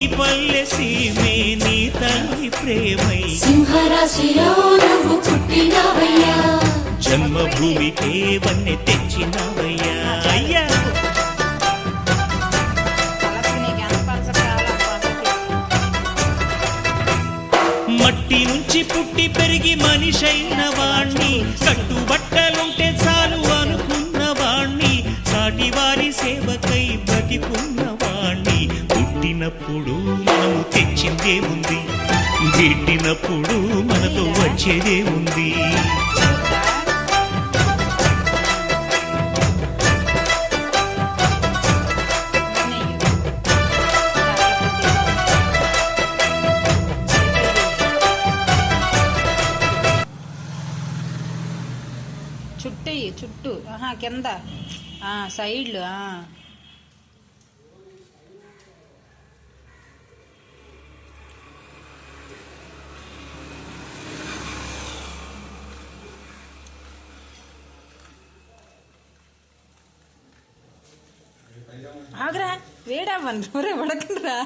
పల్లె సీమే నీ తల్లి ప్రేమై సింహరాశిలో నువ్వు పుట్టినవయ్యా, జన్మభూమికే వన్నె తెచ్చినవయ్యా. అయ్యా మట్టి నుంచి పుట్టి పెరిగి మనిషైన వాణ్ణి, కట్టుబట్టలుంటే చాలు అనుకున్న వాణ్ణి, సాటి వారి సేవకై బ్రతికున్న వాణ్ణి. పుట్టినప్పుడు మనము తెచ్చిందే ఉంది, గిట్టినప్పుడు మనతో వచ్చేదే ఉంది. చుట్టూ కింద సైడ్లు ఆగరా వేడవ్వను ఊరే ఉడకరా.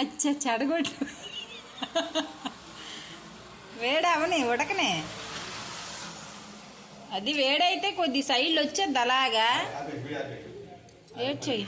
అచ్చా చెడగొట్టు వేడవని ఉడకనే. అది వేడైతే కొద్ది సైడ్లు వచ్చేది అలాగా ఏడ్ చెయ్యి.